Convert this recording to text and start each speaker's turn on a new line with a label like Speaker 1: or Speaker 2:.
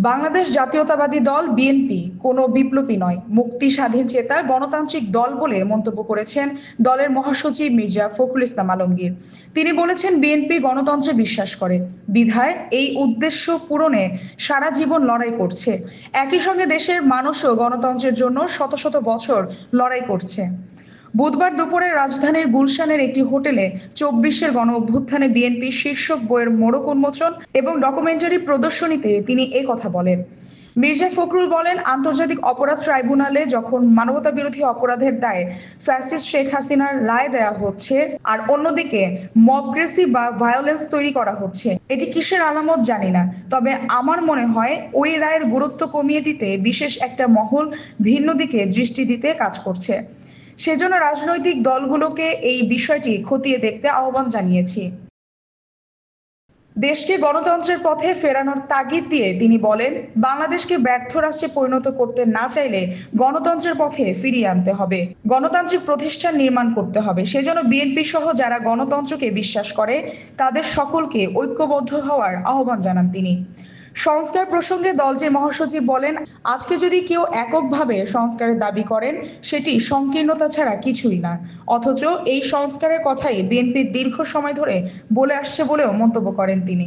Speaker 1: বাংলাদেশ জাতীয়তাবাদী দল বিএনপি কোনো বিপ্লবী নয়, মুক্তি স্বাধীন চেতা গণতান্ত্রিক দল বলে মন্তব্য করেছেন দলের মহাসচিব মির্জা ফখরুল ইসলাম আলমগীর। তিনি বলেছেন, বিএনপি গণতন্ত্রে বিশ্বাস করে, বিধায় এই উদ্দেশ্য পূরণে সারা জীবন লড়াই করছে। একই সঙ্গে দেশের মানুষও গণতন্ত্রের জন্য শত শত বছর লড়াই করছে। বুধবার দুপুরে রাজধানীর গুলশানের একটি হোটেলে ২৪-এর গণ অভ্যুত্থানে বিএনপির শীর্ষক বইয়ের মোড়ক উন্মোচন এবং ডকুমেন্টারি প্রদর্শনীতে তিনি কথা বলেন। মির্জা ফখরুল বলেন, আন্তর্জাতিক অপরাধ ট্রাইব্যুনালে যখন মানবতাবিরোধী অপরাধের দায়ে ফ্যাসিস্ট শেখ হাসিনার রায় দেয়া হচ্ছে, আর অন্যদিকে মবক্রেসি বা ভায়োলেন্স তৈরি করা হচ্ছে, এটি কিসের আলামত জানি না, তবে আমার মনে হয় ওই রায়ের গুরুত্ব কমিয়ে দিতে বিশেষ একটা মহল ভিন্ন দিকে দৃষ্টি দিতে কাজ করছে। সেজন্য রাজনৈতিক দলগুলোকে এই বিষয়টি খতিয়ে দেখতে আহ্বান জানিয়েছি। দেশকে গণতন্ত্রের পথে ফেরানোর তাগিদ দিয়ে তিনি বলেন, বাংলাদেশকে ব্যর্থ রাষ্ট্রে পরিণত করতে না চাইলে গণতন্ত্রের পথে ফিরিয়ে আনতে হবে, গণতান্ত্রিক প্রতিষ্ঠান নির্মাণ করতে হবে। সেজন্য বিএনপি সহ যারা গণতন্ত্রকে বিশ্বাস করে তাদের সকলকে ঐক্যবদ্ধ হওয়ার আহ্বান জানান তিনি। সংস্কার প্রসঙ্গে দলটির মহাসচিব বলেন, আজকে যদি কেউ এককভাবে সংস্কারের দাবি করেন, সেটি সংকীর্ণতা ছাড়া কিছুই না। অথচ এই সংস্কারের কথাই বিএনপি দীর্ঘ সময় ধরে বলে আসছে বলেও মন্তব্য করেন তিনি।